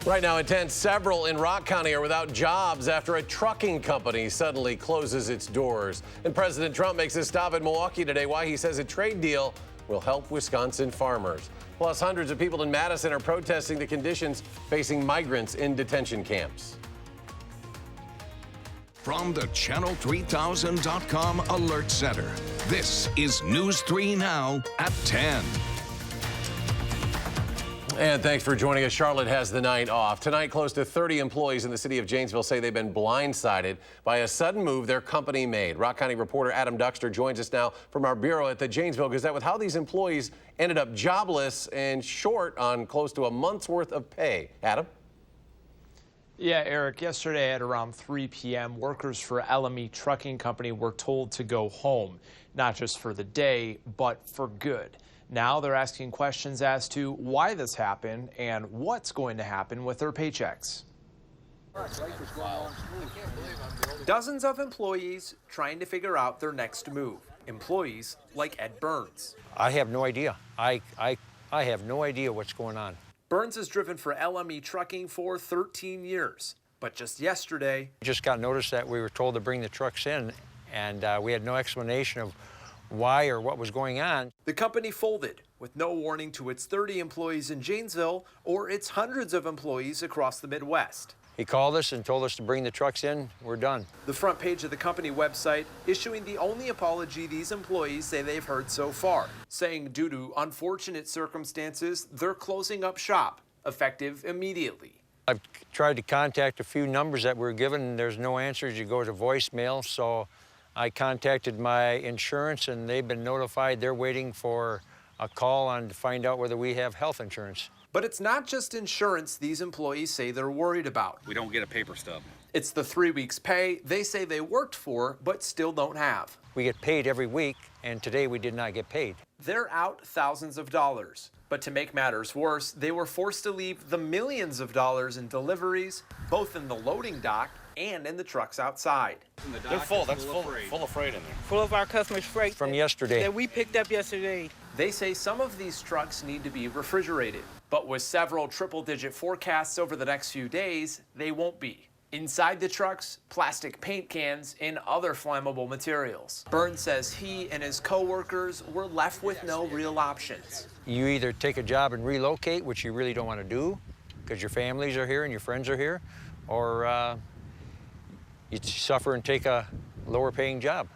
Right now at 10, several in Rock County are without jobs after a trucking company suddenly closes its doors. And President Trump makes a stop in Milwaukee today. Why? He says a trade deal will help Wisconsin farmers. Plus, hundreds of people in Madison are protesting the conditions facing migrants in detention camps. From the Channel3000.com Alert Center, this is News 3 Now at 10. And thanks for joining us. Charlotte has the night off. Tonight, close to 30 employees in the city of Janesville say they've been blindsided by a sudden move their company made. Rock County reporter Adam Duxter joins us now from our bureau at the Janesville Gazette with how these employees ended up jobless and short on close to a month's worth of pay. Adam? Yeah, Eric, yesterday at around 3 p.m., workers for LME Trucking Company were told to go home, not just for the day, but for good. Now they're asking questions as to why this happened and what's going to happen with their paychecks. Dozens of employees trying to figure out their next move. Employees like Ed Burns. I have no idea. I have no idea what's going on. Burns has driven for LME Trucking for 13 years. But just yesterday, We just got notice that we were told to bring the trucks in, and we had no explanation of why or what was going on. the company folded with no warning to its 30 employees in Janesville or its hundreds of employees across the Midwest. He called us and told us to bring the trucks in. We're done. The front page of the company website issuing the only apology these employees say they've heard so far, saying due to unfortunate circumstances, they're closing up shop, effective immediately. I've tried to contact a few numbers that were given, and there's no answers. You go to voicemail, so I contacted my insurance, and they've been notified they're waiting for a call on to find out whether we have health insurance. But it's not just insurance these employees say they're worried about. We don't get a paper stub. It's the 3 weeks pay they say they worked for but still don't have. We get paid every week, and today we did not get paid. They're out thousands of dollars. But to make matters worse, they were forced to leave the millions of dollars in deliveries, both in the loading dock and in the trucks outside. They're full. That's full of freight in there. Full of our customers' freight From yesterday. that we picked up yesterday. They say some of these trucks need to be refrigerated, but with several triple-digit forecasts over the next few days, they won't be. Inside the trucks, plastic paint cans and other flammable materials. Burns says he and his co-workers were left with no real options. You either take a job and relocate, which you really don't want to do because your families are here and your friends are here, or you suffer and take a lower paying job.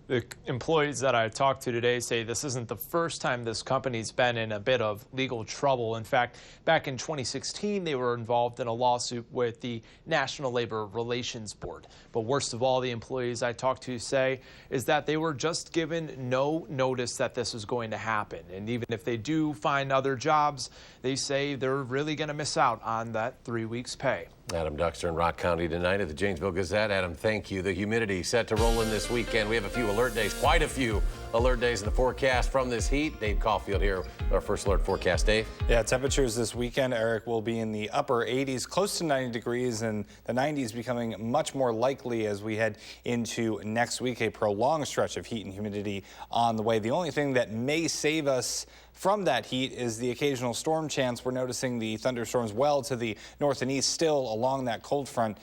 The employees that I talked to today say this isn't the first time this company's been in a bit of legal trouble. In fact, back in 2016, they were involved in a lawsuit with the National Labor Relations Board. But worst of all, the employees I talked to say is that they were just given no notice that this was going to happen. And even if they do find other jobs, they say they're really going to miss out on that 3 weeks' pay. Adam Duxter in Rock County tonight at the Janesville Gazette. Adam, thank you. The humidity set to roll in this weekend. We have a few alert days, quite a few alert days in the forecast from this heat. Dave Caulfield here with our first alert forecast. Dave? Yeah, temperatures this weekend, Eric, will be in the upper 80s, close to 90 degrees, and the 90s becoming much more likely as we head into next week. A prolonged stretch of heat and humidity on the way. The only thing that may save us from that heat is the occasional storm chance. We're noticing the thunderstorms well to the north and east still along that cold front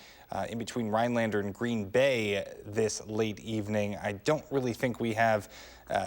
in between Rhinelander and Green Bay this late evening. I don't really think we have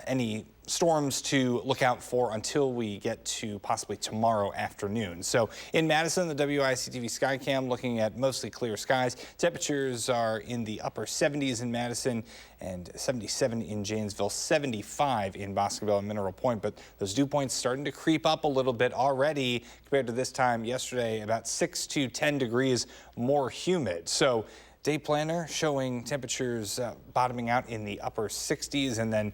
any storms to look out for until we get to possibly tomorrow afternoon. So in Madison, the WISC-TV Skycam looking at mostly clear skies. Temperatures are in the upper 70s in Madison and 77 in Janesville, 75 in Boscoville and Mineral Point. But those dew points starting to creep up a little bit already compared to this time yesterday, about 6 to 10 degrees more humid. So day planner showing temperatures bottoming out in the upper 60s and then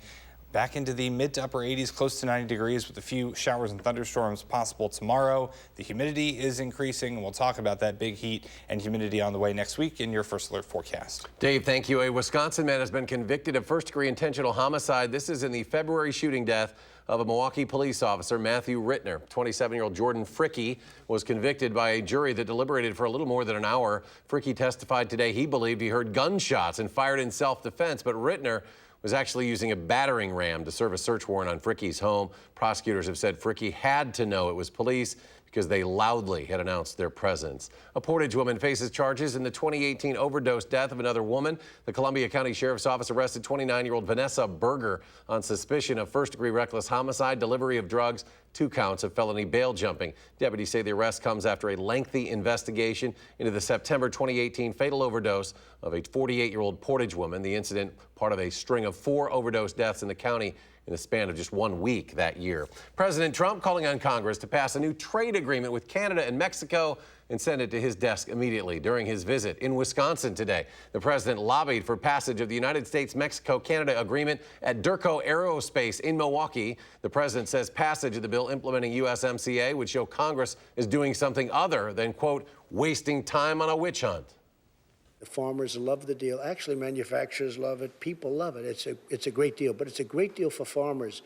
back into the mid to upper 80s, close to 90 degrees with a few showers and thunderstorms possible tomorrow. The humidity is increasing, and we'll talk about that big heat and humidity on the way next week in your first alert forecast. Dave, thank you. A Wisconsin man has been convicted of first-degree intentional homicide. This is in the February shooting death of a Milwaukee police officer, Matthew Rittner. 27-year-old Jordan Fricke was convicted by a jury that deliberated for a little more than an hour. Fricke testified today he believed he heard gunshots and fired in self-defense, but Rittner was actually using a battering ram to serve a search warrant on Fricke's home. Prosecutors have said Fricke had to know it was police because they loudly had announced their presence. A Portage woman faces charges in the 2018 overdose death of another woman. The Columbia County Sheriff's Office arrested 29-year-old Vanessa Berger on suspicion of first-degree reckless homicide, delivery of drugs, 2 counts of felony bail jumping. Deputies say the arrest comes after a lengthy investigation into the September 2018 fatal overdose of a 48-year-old Portage woman. The incident, part of a string of 4 overdose deaths in the county in the span of just 1 week that year. President Trump calling on Congress to pass a new trade agreement with Canada and Mexico and send it to his desk immediately. During his visit in Wisconsin today, the president lobbied for passage of the United States-Mexico-Canada agreement at Durko Aerospace in Milwaukee. The president says passage of the bill implementing USMCA would show Congress is doing something other than, quote, wasting time on a witch hunt. The farmers love the deal. Actually, manufacturers love it. People love it. It's a great deal, but it's a great deal for farmers.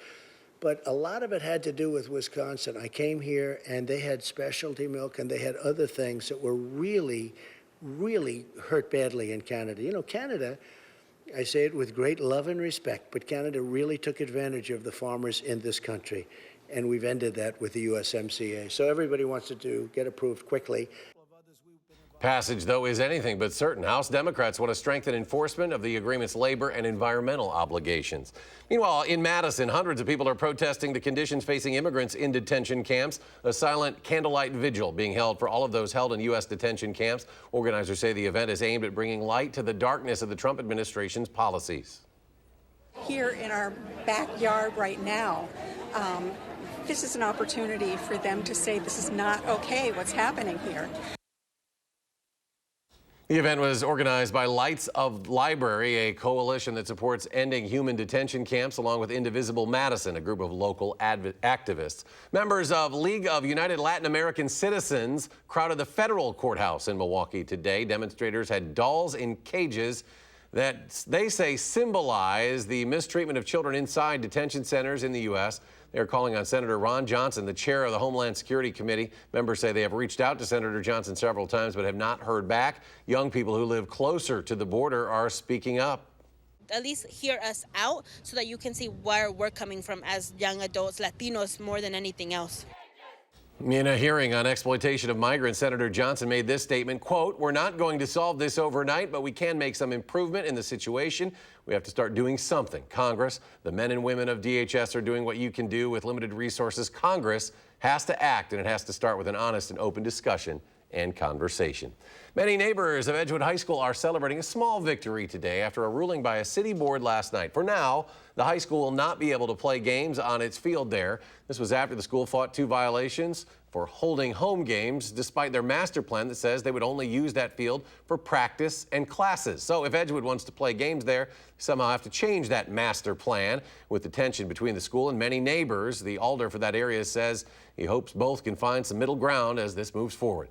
But a lot of it had to do with Wisconsin. I came here, and they had specialty milk, and they had other things that were really, really hurt badly in Canada. You know, Canada, I say it with great love and respect, but Canada really took advantage of the farmers in this country, and we've ended that with the USMCA. So everybody wants it to get approved quickly. Passage, though, is anything but certain. House Democrats want to strengthen enforcement of the agreement's labor and environmental obligations. Meanwhile, in Madison, hundreds of people are protesting the conditions facing immigrants in detention camps. A silent candlelight vigil being held for all of those held in U.S. detention camps. Organizers say the event is aimed at bringing light to the darkness of the Trump administration's policies. Here in our backyard right now, this is an opportunity for them to say this is not okay, what's happening here. The event was organized by Lights of Library, a coalition that supports ending human detention camps, along with Indivisible Madison, a group of local activists. Members of League of United Latin American Citizens crowded the federal courthouse in Milwaukee today. Demonstrators had dolls in cages that they say symbolize the mistreatment of children inside detention centers in the U.S. They are calling on Senator Ron Johnson, the chair of the Homeland Security Committee. Members say they have reached out to Senator Johnson several times but have not heard back. Young people who live closer to the border are speaking up. At least hear us out so that you can see where we're coming from as young adults, Latinos, more than anything else. In a hearing on exploitation of migrants, Senator Johnson made this statement, quote, "We're not going to solve this overnight, but we can make some improvement in the situation. We have to start doing something. Congress, the men and women of DHS are doing what you can do with limited resources. Congress has to act, and it has to start with an honest and open discussion and conversation." Many neighbors of Edgewood High School are celebrating a small victory today after a ruling by a city board last night. For now, the high school will not be able to play games on its field there. This was after the school fought 2 violations for holding home games, despite their master plan that says they would only use that field for practice and classes. So if Edgewood wants to play games there, they somehow have to change that master plan. With the tension between the school and many neighbors, the alder for that area says he hopes both can find some middle ground as this moves forward.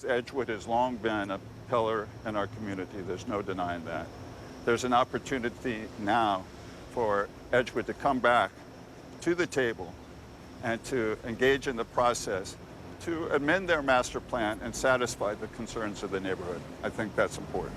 Edgewood has long been a pillar in our community. There's no denying that. There's an opportunity now for Edgewood to come back to the table and to engage in the process to amend their master plan and satisfy the concerns of the neighborhood. I think that's important.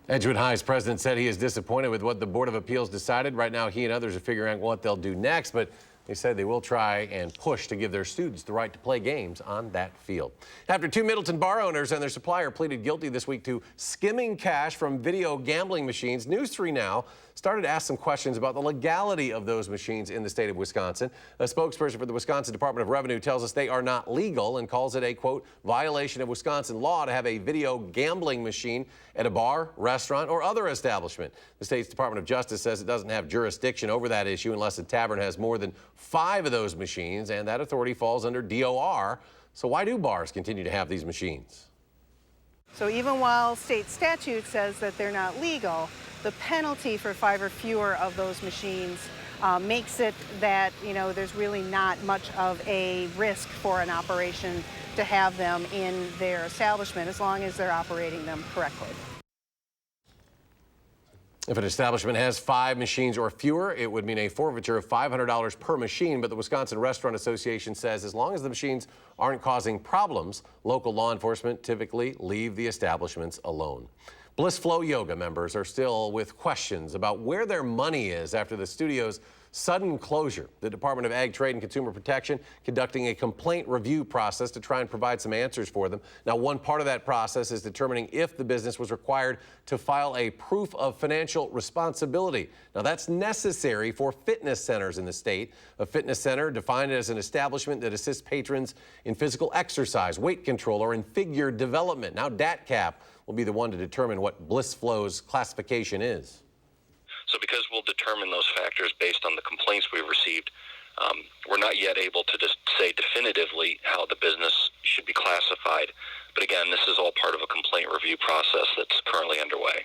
Edgewood High's president said he is disappointed with what the Board of Appeals decided. Right now, he and others are figuring out what they'll do next, but they said they will try and push to give their students the right to play games on that field. After 2 Middleton bar owners and their supplier pleaded guilty this week to skimming cash from video gambling machines, News 3 Now started to ask some questions about the legality of those machines in the state of Wisconsin. A spokesperson for the Wisconsin Department of Revenue tells us they are not legal and calls it a, quote, violation of Wisconsin law to have a video gambling machine at a bar, restaurant, or other establishment. The state's Department of Justice says it doesn't have jurisdiction over that issue unless a tavern has more than 5 of those machines, and that authority falls under DOR. So why do bars continue to have these machines? So even while state statute says that they're not legal, the penalty for 5 or fewer of those machines makes it that, you know, there's really not much of a risk for an operation to have them in their establishment as long as they're operating them correctly. If an establishment has 5 machines or fewer, it would mean a forfeiture of $500 per machine. But the Wisconsin Restaurant Association says as long as the machines aren't causing problems, local law enforcement typically leave the establishments alone. Bliss Flow Yoga members are still with questions about where their money is after the studio's sudden closure. The Department of Ag, Trade, and Consumer Protection conducting a complaint review process to try and provide some answers for them. Now, one part of that process is determining if the business was required to file a proof of financial responsibility. Now, that's necessary for fitness centers in the state. A fitness center defined as an establishment that assists patrons in physical exercise, weight control, or in figure development. Now, DATCAP will be the one to determine what BlissFlow's classification is. So because we'll determine those factors based on the complaints we've received, we're not yet able to just say definitively how the business should be classified. But again, this is all part of a complaint review process that's currently underway.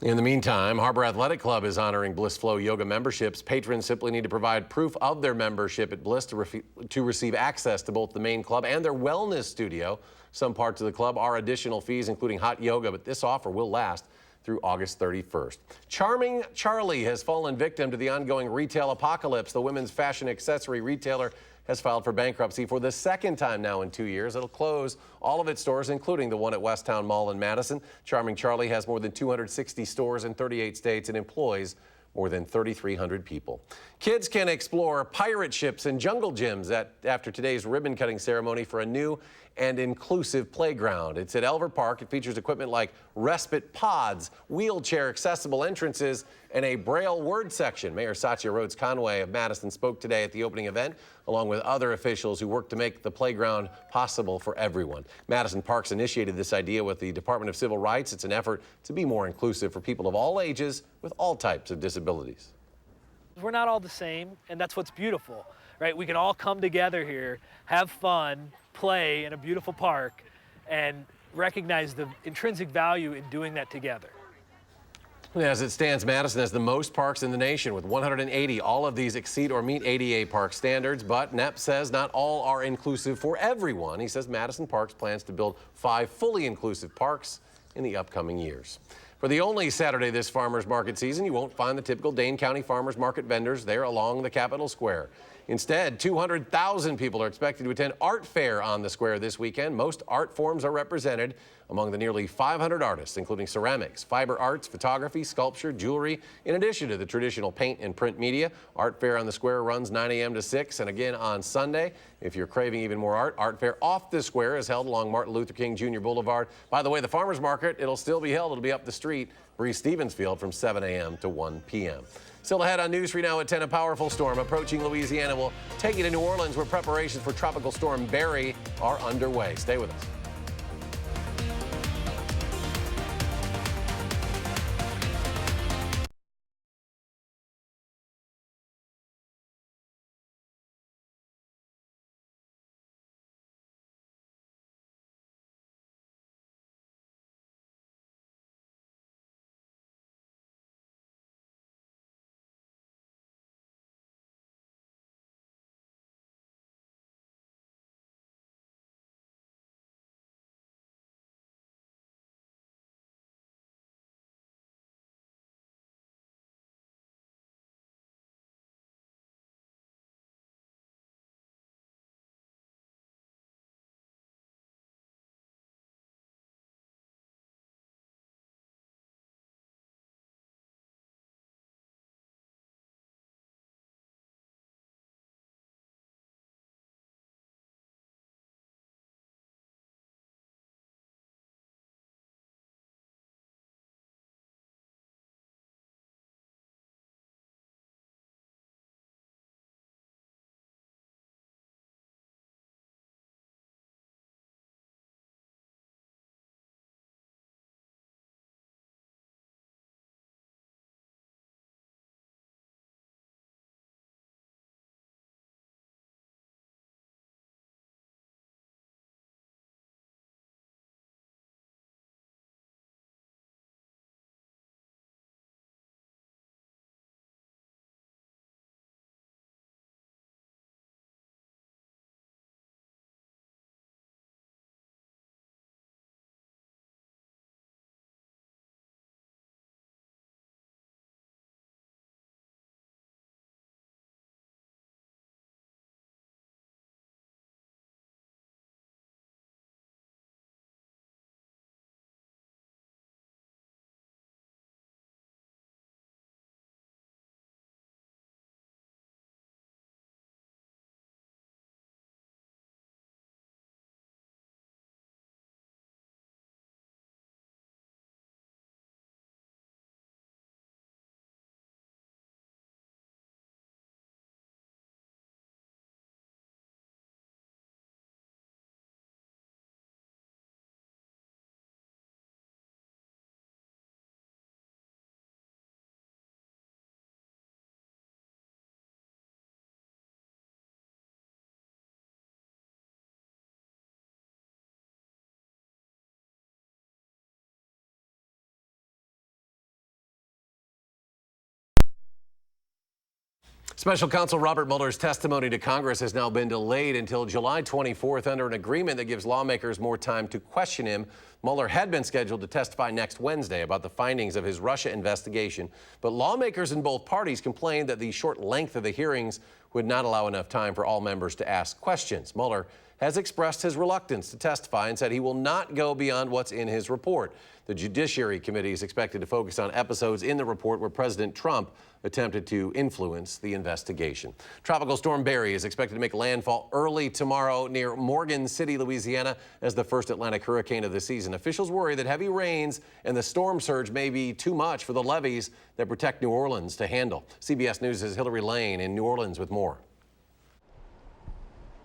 In the meantime, Harbor Athletic Club is honoring BlissFlow yoga memberships. Patrons simply need to provide proof of their membership at Bliss to receive access to both the main club and their wellness studio. Some parts of the club are additional fees, including hot yoga, but this offer will last through August 31st. Charming Charlie has fallen victim to the ongoing retail apocalypse. The women's fashion accessory retailer has filed for bankruptcy for the second time now in 2 years. It'll close all of its stores, including the one at Westtown Mall in Madison. Charming Charlie has more than 260 stores in 38 states and employs more than 3,300 people. Kids can explore pirate ships and jungle gyms after today's ribbon-cutting ceremony for a new and inclusive playground. It's at Elver Park. It features equipment like respite pods, wheelchair-accessible entrances, and a Braille word section. Mayor Satya Rhodes Conway of Madison spoke today at the opening event, along with other officials who worked to make the playground possible for everyone. Madison Parks initiated this idea with the Department of Civil Rights. It's an effort to be more inclusive for people of all ages with all types of disabilities. We're not all the same, and that's what's beautiful, right? We can all come together here, have fun, play in a beautiful park, and recognize the intrinsic value in doing that together. As it stands, Madison has the most parks in the nation with 180. All of these exceed or meet ADA park standards, but Knapp says not all are inclusive for everyone. He says Madison Parks plans to build 5 fully inclusive parks in the upcoming years. For the only Saturday this farmers market season, you won't find the typical Dane County farmers market vendors there along the Capitol Square. Instead, 200,000 people are expected to attend Art Fair on the square this weekend. Most art forms are represented among the nearly 500 artists, including ceramics, fiber arts, photography, sculpture, jewelry, in addition to the traditional paint and print media. Art Fair on the square runs 9 a.m. to 6, and again on Sunday. If you're craving even more art, Art Fair off the square is held along Martin Luther King Jr. Boulevard. By the way, the farmers market, it'll still be held. It'll be up the street, Bree Stevens Field, from 7 a.m. to 1 p.m. Still ahead on News 3 Now at 10, a powerful storm approaching Louisiana will take you to New Orleans, where preparations for Tropical Storm Barry are underway. Stay with us. Special counsel Robert Mueller's testimony to Congress has now been delayed until July 24th under an agreement that gives lawmakers more time to question him. Mueller had been scheduled to testify next Wednesday about the findings of his Russia investigation, but lawmakers in both parties complained that the short length of the hearings would not allow enough time for all members to ask questions. Mueller has expressed his reluctance to testify and said he will not go beyond what's in his report. The Judiciary Committee is expected to focus on episodes in the report where President Trump attempted to influence the investigation. Tropical storm Barry is expected to make landfall early tomorrow near Morgan City, Louisiana, as the first Atlantic hurricane of the season. Officials worry that heavy rains and the storm surge may be too much for the levees that protect New Orleans to handle. CBS News' Hillary Lane in New Orleans with more.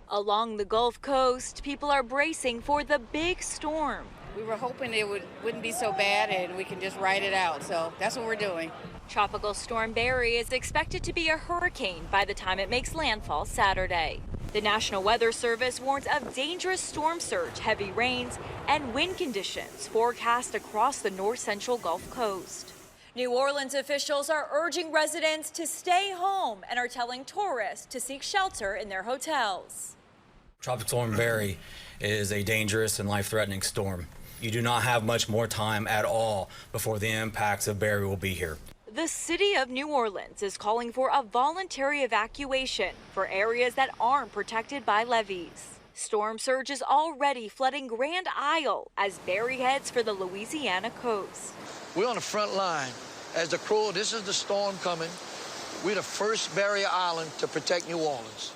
Along the Gulf Coast, people are bracing for the big storm. We were hoping it wouldn't be so bad and we can just ride it out, so that's what we're doing. Tropical storm Barry is expected to be a hurricane by the time it makes landfall Saturday. The National Weather Service warns of dangerous storm surge, heavy rains, and wind conditions forecast across the north central Gulf Coast. New Orleans officials are urging residents to stay home and are telling tourists to seek shelter in their hotels. Tropical Storm Barry is a dangerous and life-threatening storm. You do not have much more time at all before the impacts of Barry will be here. The city of New Orleans is calling for a voluntary evacuation for areas that aren't protected by levees. Storm surge is already flooding Grand Isle as Barry heads for the Louisiana coast. We're on the front line. As the crew, this is the storm coming. We're the first barrier island to protect New Orleans.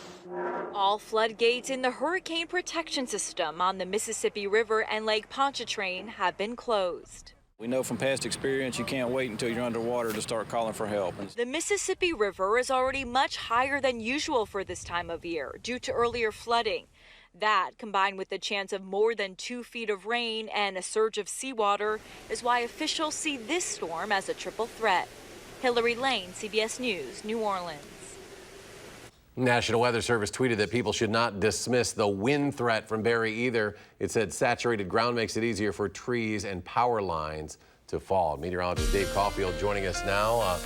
All floodgates in the hurricane protection system on the Mississippi River and Lake Pontchartrain have been closed. We know from past experience you can't wait until you're underwater to start calling for help. The Mississippi River is already much higher than usual for this time of year due to earlier flooding. That, combined with the chance of more than 2 feet of rain and a surge of seawater, is why officials see this storm as a triple threat. Hillary Lane, CBS News, New Orleans. National Weather Service tweeted that people should not dismiss the wind threat from Barry either. It said saturated ground makes it easier for trees and power lines to fall. Meteorologist Dave Caulfield joining us now.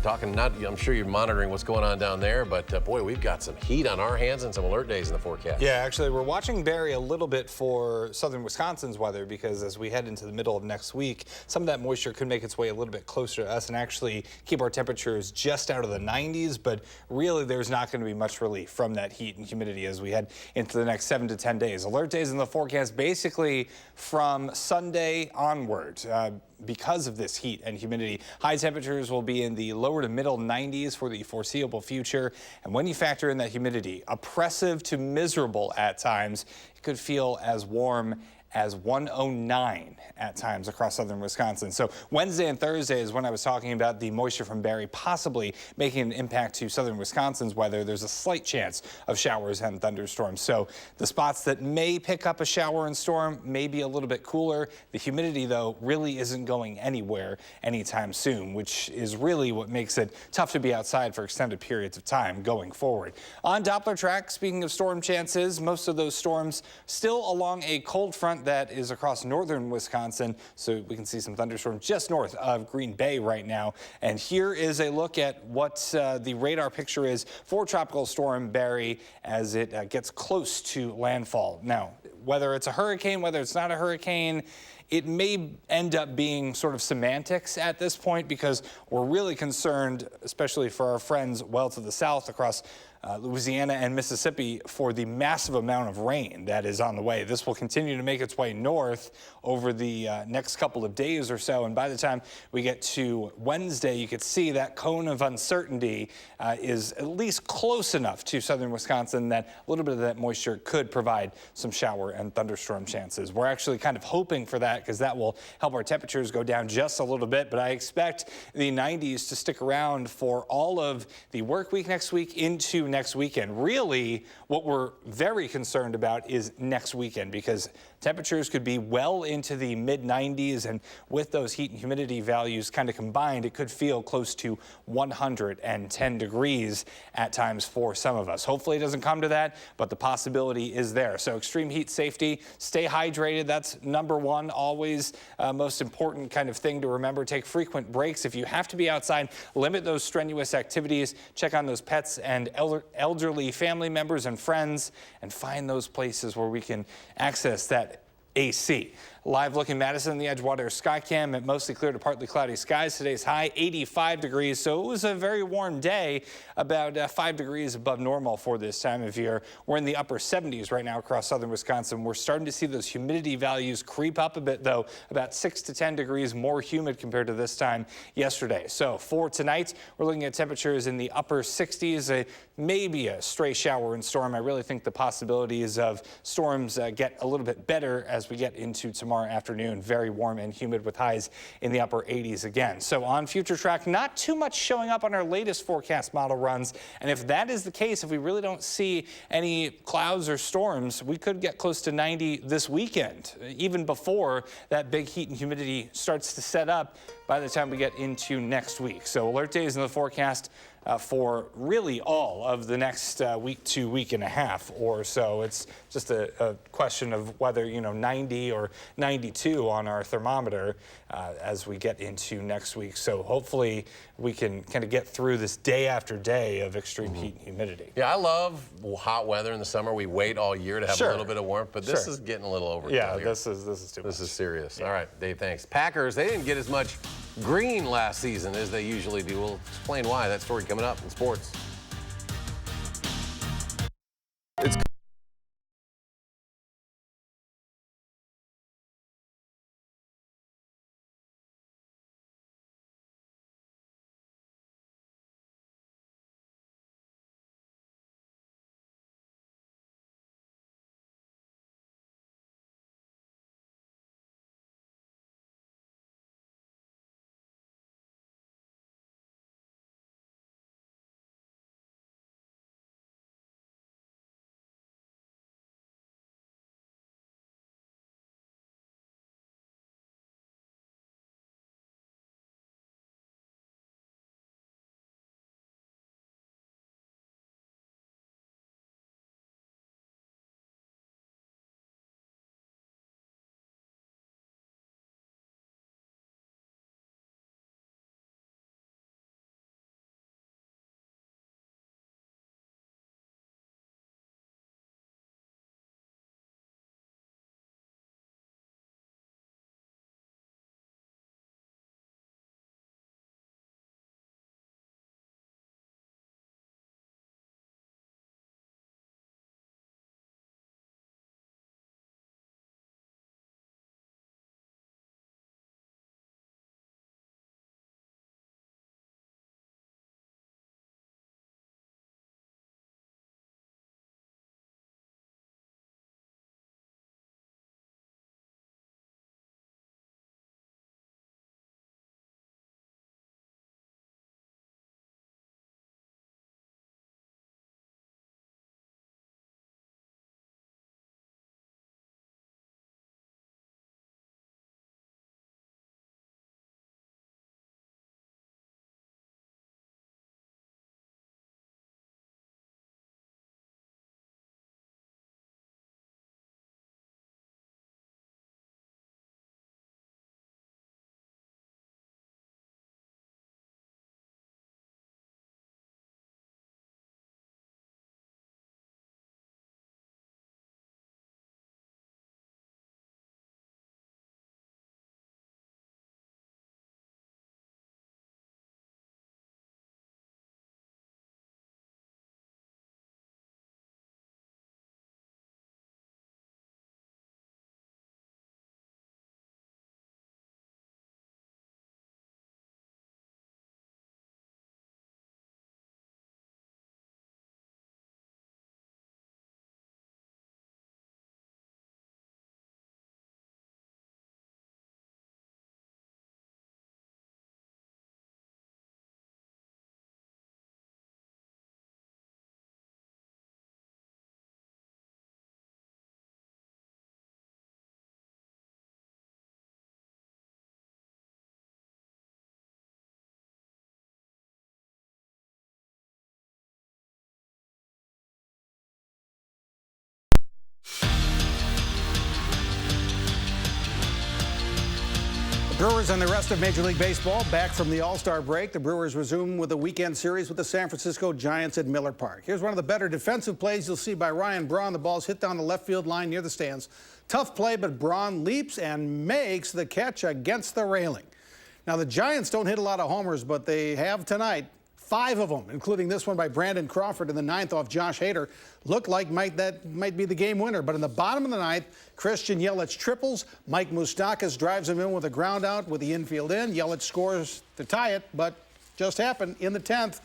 I'm sure you're monitoring what's going on down there, but boy, we've got some heat on our hands and some alert days in the forecast. Yeah, actually, we're watching Barry a little bit for southern Wisconsin's weather because as we head into the middle of next week, some of that moisture could make its way a little bit closer to us and actually keep our temperatures just out of the 90s, but really there's not going to be much relief from that heat and humidity as we head into the next 7 to 10 days. Alert days in the forecast basically from Sunday onward. Because of this heat and humidity, high temperatures will be in the lower to middle 90s for the foreseeable future. And when you factor in that humidity, oppressive to miserable at times, it could feel as warm as 109 at times across southern Wisconsin. So Wednesday and Thursday is when I was talking about the moisture from Barry possibly making an impact to southern Wisconsin's weather. There's a slight chance of showers and thunderstorms. So the spots that may pick up a shower and storm may be a little bit cooler. The humidity, though, really isn't going anywhere anytime soon, which is really what makes it tough to be outside for extended periods of time going forward. On Doppler track, speaking of storm chances, most of those storms still along a cold front that is across northern Wisconsin, so we can see some thunderstorms just north of Green Bay right now. And here is a look at what the radar picture is for Tropical Storm Barry as it gets close to landfall. Now, whether it's a hurricane, whether it's not a hurricane, it may end up being sort of semantics at this point because we're really concerned, especially for our friends well to the south across Louisiana and Mississippi, for the massive amount of rain that is on the way. This will continue to make its way north over the next couple of days or so, and by the time we get to Wednesday, you could see that cone of uncertainty is at least close enough to southern Wisconsin that a little bit of that moisture could provide some shower and thunderstorm chances. We're actually kind of hoping for that because that will help our temperatures go down just a little bit, but I expect the 90s to stick around for all of the work week next week into next weekend. Really, what we're very concerned about is next weekend because temperatures could be well into the mid-90s, and with those heat and humidity values kind of combined, it could feel close to 110 degrees at times for some of us. Hopefully it doesn't come to that, but the possibility is there. So extreme heat safety, stay hydrated. That's number one. always most important kind of thing to remember. Take frequent breaks. If you have to be outside, limit those strenuous activities. Check on those pets and elderly family members and friends, and find those places where we can access that AC. Live look in Madison, the Edgewater Skycam at mostly clear to partly cloudy skies. Today's high 85 degrees, so it was a very warm day, about 5 degrees above normal for this time of year. We're in the upper 70s right now across southern Wisconsin. We're starting to see those humidity values creep up a bit, though, about 6 to 10 degrees more humid compared to this time yesterday. So for tonight, we're looking at temperatures in the upper 60s, maybe a stray shower and storm. I really think the possibilities of storms get a little bit better as we get into tomorrow afternoon. Very warm and humid with highs in the upper 80s again. So on future track, not too much showing up on our latest forecast model runs. And if that is the case, if we really don't see any clouds or storms, we could get close to 90 this weekend, even before that big heat and humidity starts to set up by the time we get into next week. So alert days in the forecast for really all of the next week to week and a half or so. It's just a question of whether, 90 or 92 on our thermometer as we get into next week. So hopefully we can kind of get through this day after day of extreme heat and humidity. Yeah, I love hot weather in the summer. We wait all year to have a little bit of warmth, but this is getting a little overkill. Yeah, here. this is too much. This is serious. Yeah. All right, Dave, thanks. Packers, they didn't get as much green last season as they usually do. We'll explain why. That story coming up in sports. Brewers and the rest of Major League Baseball back from the All-Star break. The Brewers resume with a weekend series with the San Francisco Giants at Miller Park. Here's one of the better defensive plays you'll see by Ryan Braun. The ball's hit down the left field line near the stands. Tough play, but Braun leaps and makes the catch against the railing. Now, the Giants don't hit a lot of homers, but they have tonight. 5 of them, including this one by Brandon Crawford in the 9th off Josh Hader. Looked like that might be the game winner. But in the bottom of the 9th, Christian Yelich triples. Mike Moustakas drives him in with a ground out with the infield in. Yelich scores to tie it, but just happened in the 10th.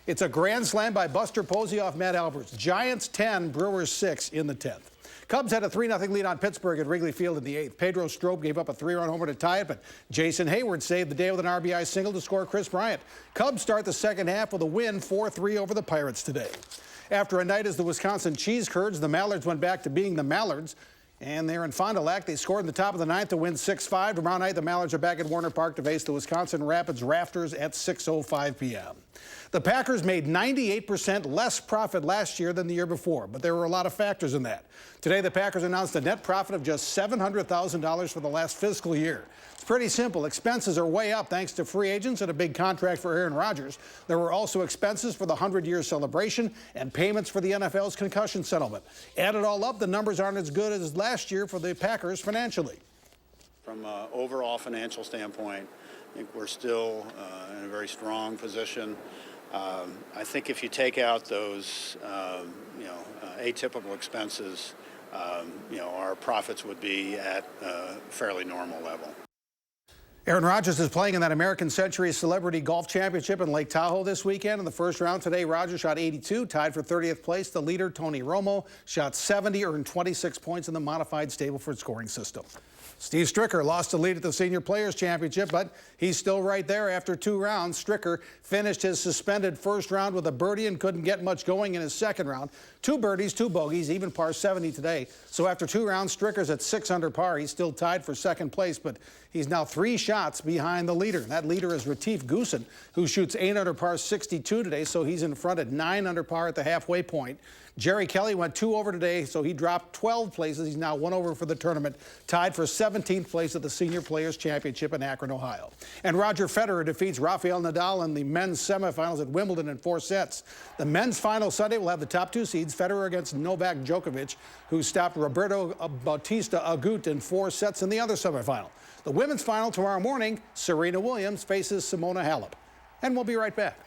It's a grand slam by Buster Posey off Matt Alberts. Giants 10, Brewers 6 in the 10th. Cubs had a 3-0 lead on Pittsburgh at Wrigley Field in the 8th. Pedro Strop gave up a 3-run homer to tie it, but Jason Hayward saved the day with an RBI single to score Chris Bryant. Cubs start the second half with a win 4-3 over the Pirates today. After a night as the Wisconsin Cheese Curds, the Mallards went back to being the Mallards. And they're in Fond du Lac. They scored in the top of the 9th to win 6-5. Tomorrow night, the Mallards are back at Warner Park to face the Wisconsin Rapids Rafters at 6:05 p.m. The Packers made 98% less profit last year than the year before, but there were a lot of factors in that. Today, the Packers announced a net profit of just $700,000 for the last fiscal year. It's pretty simple. Expenses are way up thanks to free agents and a big contract for Aaron Rodgers. There were also expenses for the 100-year celebration and payments for the NFL's concussion settlement. Add it all up, the numbers aren't as good as last year for the Packers financially. From an overall financial standpoint, I think we're still in a very strong position. I think if you take out those, atypical expenses, our profits would be at a fairly normal level. Aaron Rodgers is playing in that American Century Celebrity Golf Championship in Lake Tahoe this weekend. In the first round today, Rodgers shot 82, tied for 30th place. The leader, Tony Romo, shot 70, earned 26 points in the modified Stableford scoring system. Steve Stricker lost the lead at the Senior Players Championship, but he's still right there after 2 rounds. Stricker finished his suspended first round with a birdie and couldn't get much going in his second round. 2 birdies, 2 bogeys, even par 70 today. So after 2 rounds, Stricker's at 6 under par. He's still tied for second place, but he's now 3 shots behind the leader. That leader is Retief Goosen, who shoots 8 under par 62 today, so he's in front at 9 under par at the halfway point. Jerry Kelly went 2 over today, so he dropped 12 places. He's now 1 over for the tournament, tied for 17th place at the Senior Players Championship in Akron, Ohio. And Roger Federer defeats Rafael Nadal in the men's semifinals at Wimbledon in 4 sets. The men's final Sunday will have the top 2 seeds, Federer against Novak Djokovic, who stopped Roberto Bautista Agut in 4 sets in the other semifinal. The women's final tomorrow morning, Serena Williams faces Simona Halep. And we'll be right back.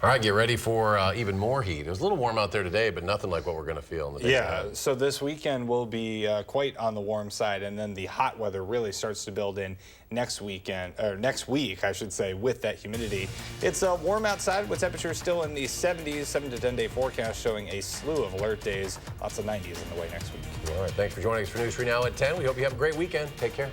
All right, get ready for even more heat. It was a little warm out there today, but nothing like what we're going to feel in the days ahead. So this weekend will be quite on the warm side, and then the hot weather really starts to build in next weekend, or next week, I should say, with that humidity. It's warm outside with temperatures still in the 70s, 7 to 10 day forecast showing a slew of alert days. Lots of 90s in the way next week. All right, thanks for joining us for News 3 Now at 10. We hope you have a great weekend. Take care.